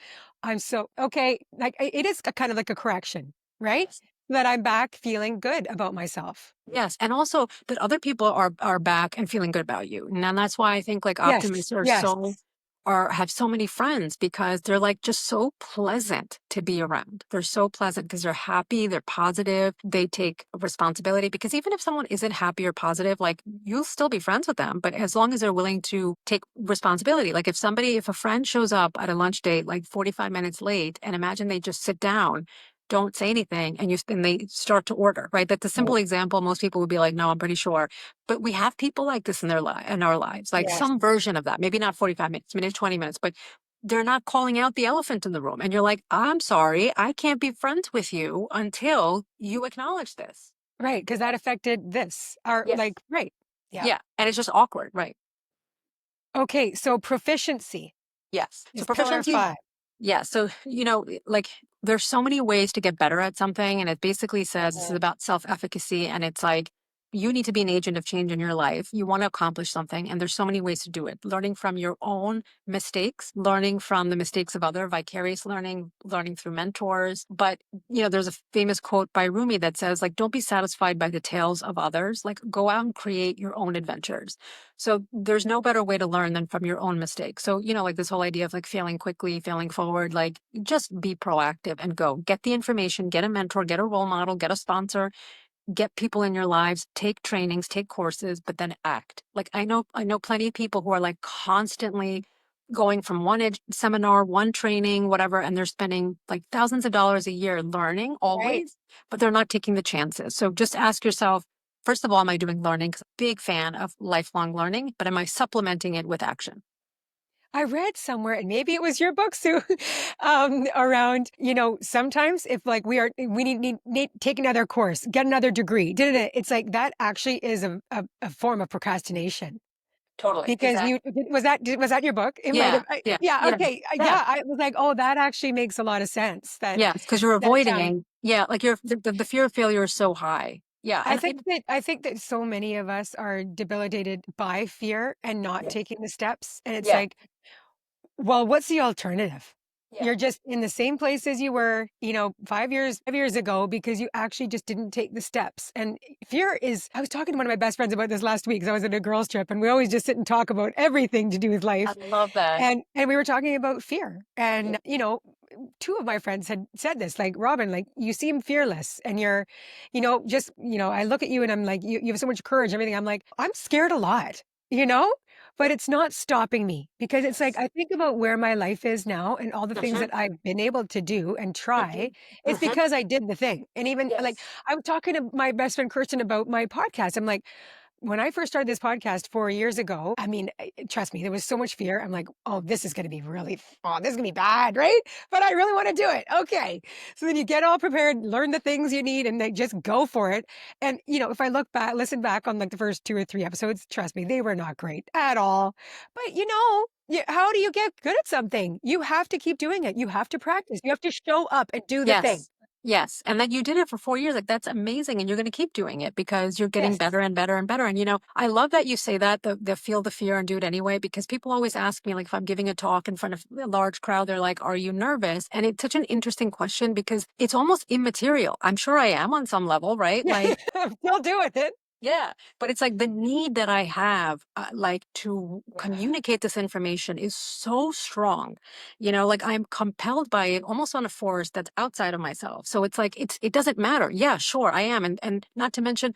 I'm so okay. Like it is a kind of like a correction, right? Yes. That I'm back feeling good about myself. Yes, and also that other people are back and feeling good about you. And then that's why I think like Yes. optimists are Yes. have so many friends, because they're like just so pleasant to be around. They're so pleasant because they're happy, they're positive, they take responsibility, because even if someone isn't happy or positive, like you'll still be friends with them, but as long as they're willing to take responsibility. Like if a friend shows up at a lunch date like 45 minutes late, and imagine they just sit down, don't say anything, and they start to order, right? That's a simple Right. example. Most people would be like, no, I'm pretty sure. But we have people like this in in our lives, like Yes. some version of that, maybe not 45 minutes, maybe 20 minutes, but they're not calling out the elephant in the room. And you're like, I'm sorry, I can't be friends with you until you acknowledge this. Right. Because that affected this. Our Yes. like, right. Yeah. Yeah. And it's just awkward, right? Okay. So proficiency Yes. So is pillar proficiency. 5. Yeah. So, like there's so many ways to get better at something. And it basically says this is Mhm. about self efficacy. And it's like, you need to be an agent of change in your life. You want to accomplish something. And there's so many ways to do it. Learning from your own mistakes, learning from the mistakes of other, vicarious learning, learning through mentors. But, there's a famous quote by Rumi that says, like, don't be satisfied by the tales of others. Like, go out and create your own adventures. So there's no better way to learn than from your own mistakes. So, like this whole idea of like failing quickly, failing forward, like just be proactive and go get the information, get a mentor, get a role model, get a sponsor, get people in your lives, take trainings, take courses, but then act. Like I know plenty of people who are like constantly going from one seminar, one training, whatever, and they're spending like thousands of dollars a year learning Right. always, but they're not taking the chances. So just ask yourself, first of all, am I doing learning? Because I'm a big fan of lifelong learning, but am I supplementing it with action? I read somewhere, and maybe it was your book, Sue, around, sometimes if like we need take another course, get another degree, it's like that actually is a form of procrastination. Totally. Because Exactly. was that your book? It might Yeah. have, Yeah. yeah, Yeah. okay, Yeah. yeah, I was like, "Oh, that actually makes a lot of sense." Yes. Because you're That, avoiding, yeah, like the fear of failure is so high. Yeah. I think that so many of us are debilitated by fear and not Yes. taking the steps, and it's Yeah. like, well, what's the alternative? Yeah. You're just in the same place as you were, 5 years ago because you actually just didn't take the steps. And fear is I was talking to one of my best friends about this last week because I was at a girls' trip and we always just sit and talk about everything to do with I life. love that. And we were talking about fear. Yeah. And, two of my friends had said this, like, Robin, like, you seem fearless and you're, just, I look at you and I'm like, you have so much courage and everything. I'm like, I'm scared a lot, you know? But it's not stopping me because it's like Yes. I think about where my life is now and all the things Hmm. that I've been able to do and try. Hmm. It's Hmm. because I did the thing. And even like Yes. I'm talking to my best friend Kirsten about my podcast. I'm like, when I first started this podcast 4 years ago, I mean, trust me, there was so much fear. I'm like, "Oh, this is gonna be this is gonna be bad, right?" But I really wanna do it. Okay. So then you get all prepared, learn the things you need, and then just go for it. And, if I listen back on, like, the first 2 or 3 episodes, trust me, they were not great at all. But, how do you get good at something? You have to keep doing it. You have to practice. You have to show up and do the thing. Yes. Yes. And that you did it for 4 years. Like that's amazing. And you're going to keep doing it because you're getting Yes. better and better and better. And I love that you say that, the feel the fear and do it anyway, because people always ask me, like, if I'm giving a talk in front of a large crowd, they're like, are you nervous? And it's such an interesting question because it's almost immaterial. I'm sure I am on some level, right? Yeah. Like, I'm still doing it. yeah, but it's like the need that I have, like to communicate this information is so strong. Like I'm compelled by it almost on a force that's outside of myself. So it's like it doesn't matter. Yeah, sure, I am, and not to mention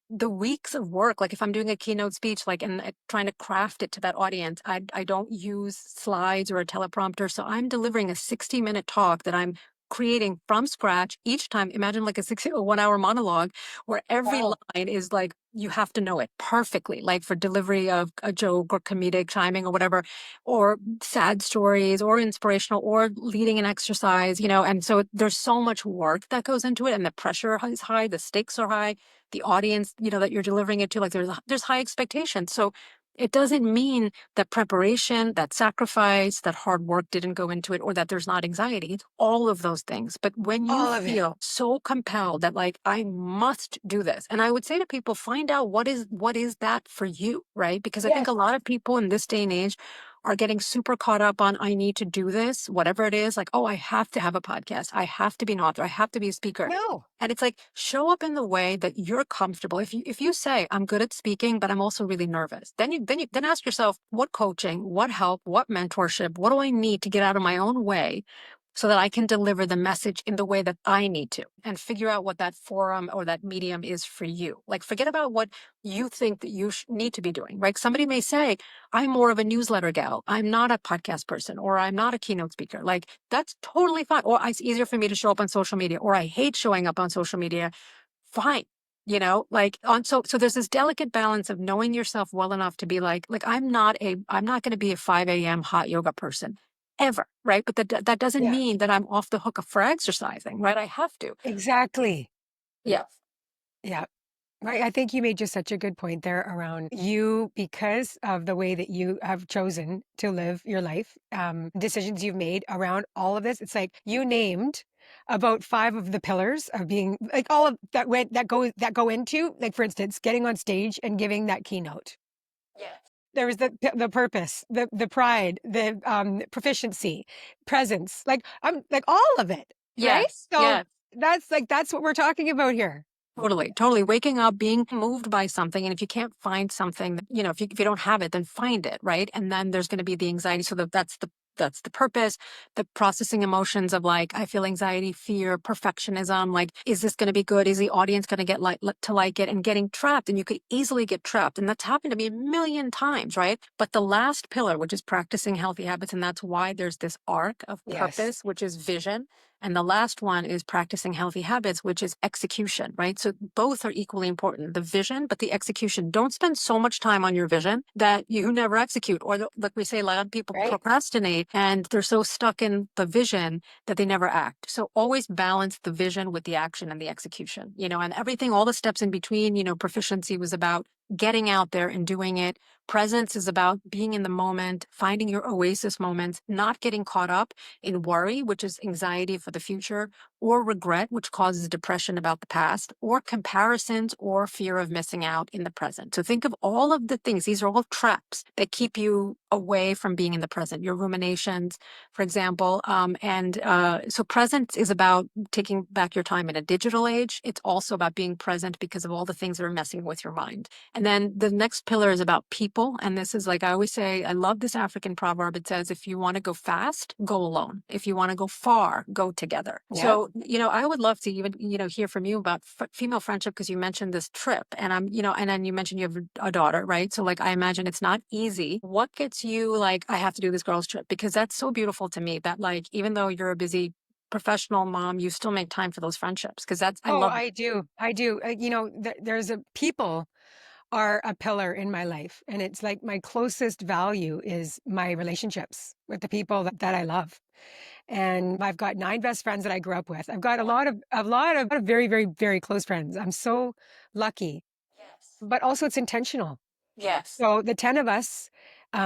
the weeks of work. Like if I'm doing a keynote speech, like and trying to craft it to that audience, I don't use slides or a teleprompter. So I'm delivering a 60-minute talk that I'm creating from scratch each time. Imagine like a 1 hour monologue where every Wow. line is like you have to know it perfectly, like for delivery of a joke or comedic timing or whatever, or sad stories or inspirational or leading an exercise, and so there's so much work that goes into it and the pressure is high, the stakes are high, the audience, that you're delivering it to, like there's high expectations. So it doesn't mean that preparation, that sacrifice, that hard work didn't go into it, or that there's not anxiety. It's all of those things. But when you All of it. feel so compelled that like I must do this, and I would say to people, find out what is that for you, right? Because I think a Yes. lot of people in this day and age are getting super caught up on I need to do this, whatever it is, like, oh, I have to have a podcast, I have to be an author, I have to be a speaker. No. And it's like show up in the way that you're comfortable. If you say I'm good at speaking, but I'm also really nervous, then ask yourself what coaching, what help, what mentorship, what do I need to get out of my own way so that I can deliver the message in the way that I need to, and figure out what that forum or that medium is for you. Like forget about what you think that you need to be doing, right? Somebody may say, I'm more of a newsletter gal. I'm not a podcast person, or I'm not a keynote speaker. Like that's totally fine. Or it's easier for me to show up on social media, or I hate showing up on social media. Fine. Like on so there's this delicate balance of knowing yourself well enough to be like I'm not going to be a 5 a.m. hot yoga person ever, right? But that doesn't Yeah. mean that I'm off the hook for exercising, right? I have to. Exactly. Yeah. Yeah. Right. I think you made just such a good point there around you because of the way that you have chosen to live your life, decisions you've made around all of this. It's like you named about five of the pillars of being like all of that go into, like, for instance, getting on stage and giving that keynote. Yeah. There was the purpose, the pride, the proficiency, presence, like I'm like all of it, right? Yes. So Yes. that's what we're talking about here. Totally, totally. Waking up, being moved by something. And if you can't find something, if you don't have it, then find it, right? And then there's going to be the anxiety. So that's the that's the purpose. The processing emotions of like, I feel anxiety, fear, perfectionism. Like, is this going to be good? Is the audience going to get to like it? And getting trapped. And you could easily get trapped. And that's happened to me a million times, right? But the last pillar, which is practicing healthy habits, and that's why there's this arc of Yes. purpose, which is vision. And the last one is practicing healthy habits, which is execution, right? So both are equally important, the vision, but the execution. Don't spend so much time on your vision that you never execute. Or, like we say, a lot of people Right. procrastinate and they're so stuck in the vision that they never act. So always balance the vision with the action and the execution, and everything, all the steps in between. Proficiency was about getting out there and doing it. Presence is about being in the moment, finding your oasis moments, not getting caught up in worry, which is anxiety for the future, or regret, which causes depression about the past, or comparisons or fear of missing out in the present. So think of all of the things. These are all traps that keep you away from being in the present, your ruminations, for example. So presence is about taking back your time in a digital age. It's also about being present because of all the things that are messing with your mind. And then the next pillar is about people. And this is like I always say, I love this African proverb. It says, if you want to go fast, go alone. If you want to go far, go together. Yep. So, I would love to even, hear from you about female friendship because you mentioned this trip. And and then you mentioned you have a daughter, right? So, like, I imagine it's not easy. What gets you like, I have to do this girls' trip? Because that's so beautiful to me that, like, even though you're a busy professional mom, you still make time for those friendships because I Oh, love. I do. I do. There's a people are a pillar in my life. And it's like my closest value is my relationships with the people that I love. And I've got 9 best friends that I grew up with. I've got a lot of very, very, very close friends. I'm so lucky, Yes. but also it's intentional. Yes. So the 10 of us,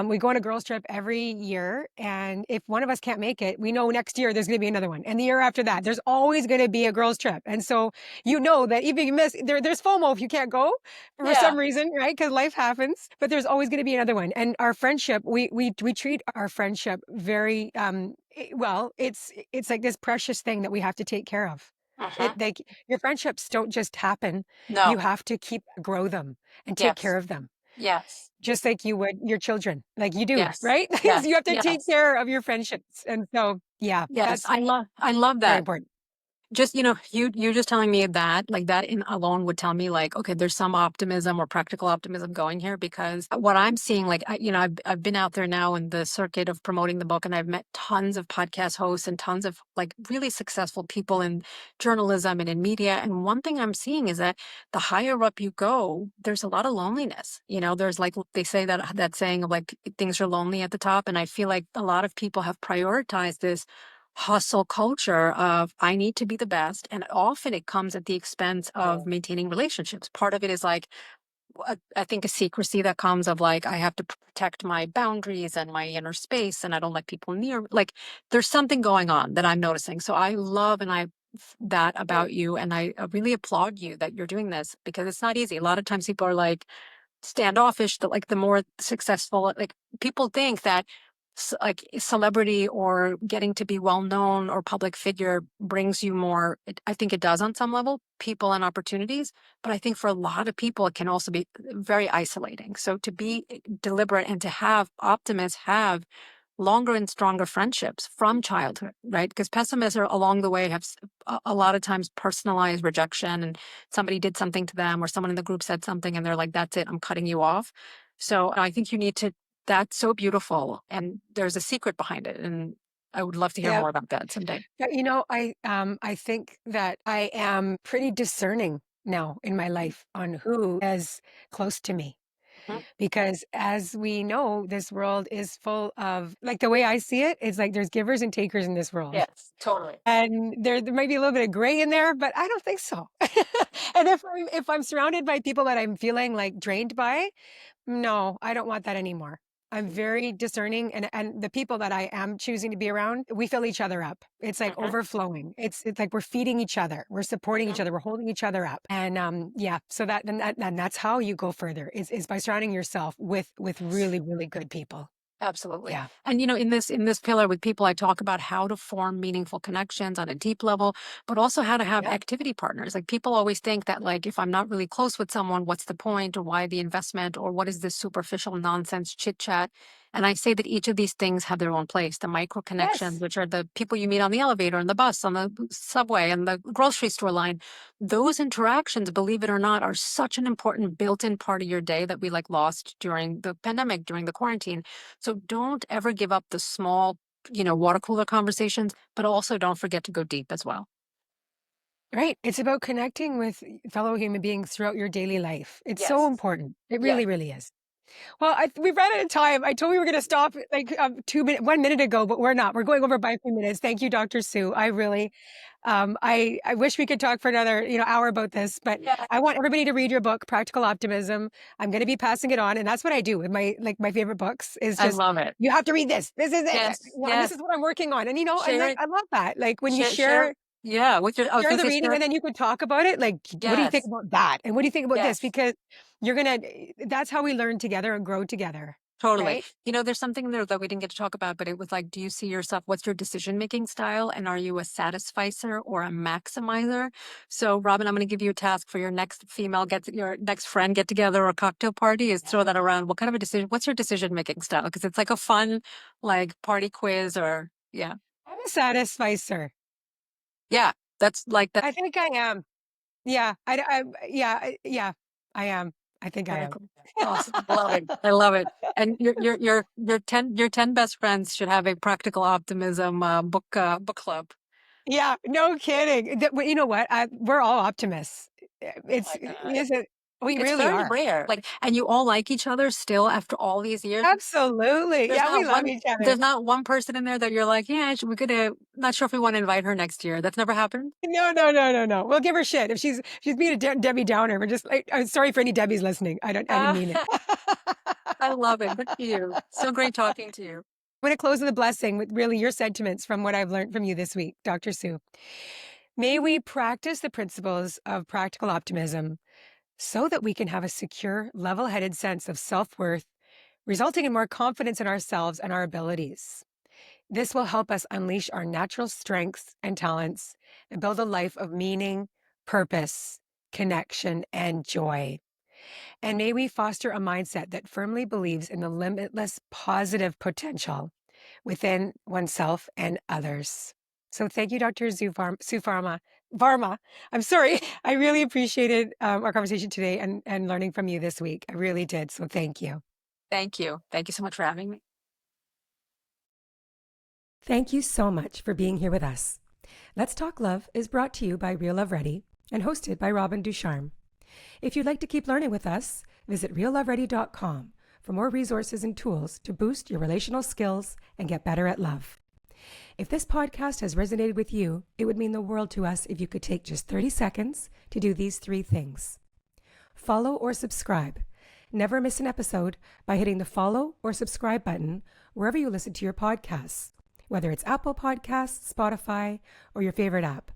we go on a girls' trip every year, and if one of us can't make it, we know next year there's gonna be another one, and the year after that, there's always gonna be a girls' trip, and so you know that even if you miss there's FOMO if you can't go for some Yeah. reason, right? Because life happens, but there's always gonna be another one, and our friendship, we treat our friendship very, well, it's like this precious thing that we have to take care of. Uh-huh. Like, your friendships don't just happen, you No. have to grow them and take care Yes. of them. Yes. Just like you would your children, like you do, Yes. right? You Yes. have to take Yes. care of your friendships, and so, yeah, Yes. that's I love very that. important. Just, you just telling me that, like that in alone would tell me like, okay, there's some optimism or practical optimism going here because what I'm seeing, like, I've been out there now in the circuit of promoting the book and I've met tons of podcast hosts and tons of like really successful people in journalism and in media. And one thing I'm seeing is that the higher up you go, there's a lot of loneliness. There's like, they say that saying of like, things are lonely at the top. And I feel like a lot of people have prioritized this hustle culture of I need to be the best. And often it comes at the expense of Oh, maintaining relationships. Part of it is like, I think a secrecy that comes of like, I have to protect my boundaries and my inner space and I don't like people near. Like there's something going on that I'm noticing. So I love that mm, about you. And I really applaud you that you're doing this because it's not easy. A lot of times people are like, standoffish that like the more successful like people think that like celebrity or getting to be well known or public figure brings you more. I think it does on some level, people and opportunities, but I think for a lot of people it can also be very isolating. So to be deliberate and to have optimists have longer and stronger friendships from childhood, right? Because pessimists are along the way have a lot of times personalized rejection and somebody did something to them or someone in the group said something and they're like, that's it, I'm cutting you off. So I think you need to, that's so beautiful. And there's a secret behind it. And I would love to hear yeah. more about that someday. Yeah, I think that I am pretty discerning now in my life on who is close to me, Mhm. because as we know, this world is full of like, the way I see it, it's like there's givers and takers in this world. Yes, totally. And there might be a little bit of gray in there, but I don't think so. And if I'm surrounded by people that I'm feeling, like, drained by, no, I don't want that anymore. I'm very discerning, and the people that I am choosing to be around, we fill each other up. It's like Mhm. overflowing. It's like we're feeding each other, we're supporting each Mhm. other, we're holding each other up. And, yeah, so and that's how you go further is by surrounding yourself with really, really good people. Absolutely. Yeah. And in this pillar with people I talk about how to form meaningful connections on a deep level, but also how to have Yep. activity partners. Like people always think that like if I'm not really close with someone, what's the point or why the investment or what is this superficial nonsense chit chat? And I say that each of these things have their own place. The micro connections, Yes. which are the people you meet on the elevator, on the bus, on the subway, and the grocery store line. Those interactions, believe it or not, are such an important built-in part of your day that we like lost during the pandemic, during the quarantine. So don't ever give up the small, water cooler conversations, but also don't forget to go deep as well. Right. It's about connecting with fellow human beings throughout your daily life. It's so Yes. important. It Yes. really, really is. Well, we've run out of time. I told we were going to stop like 1 minute ago, but we're not. We're going over by a few minutes. Thank you, Dr. Sue. I really, I wish we could talk for another, hour about this, but Yeah. I want everybody to read your book, Practical Optimism. I'm going to be passing it on, and that's what I do with my favorite books is I just love it. you have to read this. This is it. Yes. And this Yes. is what I'm working on. And and Share like it. I love that. Like when you Share. Yeah. With your, I was share going to the say reading share. and then you could talk about it, like, "What do you think Yes. about that? And what do you think about this?" Yes. Because you're gonna that's how we learn together and grow together, Totally. right? There's something there that we didn't get to talk about, but it was like, do you see yourself? What's your decision making style? And are you a satisficer or a maximizer? So, Robin, I'm going to give you a task for your next friend get together or cocktail party is throw that around. What kind of a decision? What's your decision making style? Because it's like a fun, like party quiz or, yeah. I'm a satisficer. Yeah. That's like that. I think I am. Yeah, yeah, yeah, I am. I think I Very am. cool. Awesome. Love it. I love it. And your 10 best friends should have a practical optimism book club. Yeah, no kidding. Well, you know what? We're all optimists. Oh It's my God. is it we It's really very are. rare. Like, and you all like each other still after all these years. Absolutely. There's Yeah, we not love one, each other. there's not one person in there that you're like, yeah, we could, not sure if we want to invite her next year. That's never happened. No, no, no, no, no. We'll give her shit if she's being a Debbie Downer. We're just like, I'm sorry for any Debbies listening. I didn't Uh, mean it. I love it. Good for you. So great talking to you. I'm going to close with a blessing with really your sentiments from what I've learned from you this week, Dr. Sue. May we practice the principles of practical optimism so that we can have a secure, level headed sense of self worth, resulting in more confidence in ourselves and our abilities. This will help us unleash our natural strengths and talents and build a life of meaning, purpose, connection, and joy. And may we foster a mindset that firmly believes in the limitless positive potential within oneself and others. So thank you, Dr. Varma. Varma. I'm sorry. I really appreciated our conversation today and learning from you this week. I really did. So thank you. Thank you. Thank you so much for having me. Thank you so much for being here with us. Let's Talk Love is brought to you by Real Love Ready and hosted by Robin Ducharme. If you'd like to keep learning with us, visit realloveready.com for more resources and tools to boost your relational skills and get better at love. If this podcast has resonated with you, it would mean the world to us if you could take just 30 seconds to do these 3 things. Follow or subscribe. Never miss an episode by hitting the follow or subscribe button wherever you listen to your podcasts, whether it's Apple Podcasts, Spotify, or your favorite app.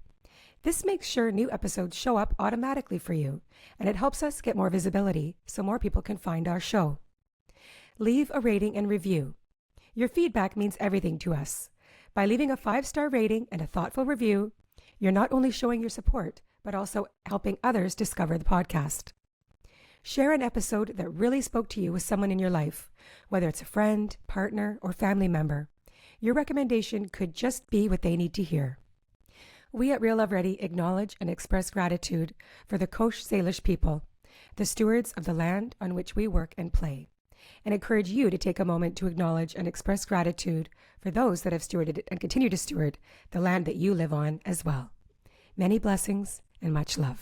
This makes sure new episodes show up automatically for you, and it helps us get more visibility so more people can find our show. Leave a rating and review. Your feedback means everything to us. By leaving a 5-star rating and a thoughtful review, you're not only showing your support, but also helping others discover the podcast. Share an episode that really spoke to you with someone in your life, whether it's a friend, partner, or family member. Your recommendation could just be what they need to hear. We at Real Love Ready acknowledge and express gratitude for the Coast Salish people, the stewards of the land on which we work and play, and encourage you to take a moment to acknowledge and express gratitude for those that have stewarded and continue to steward the land that you live on as well. Many blessings and much love.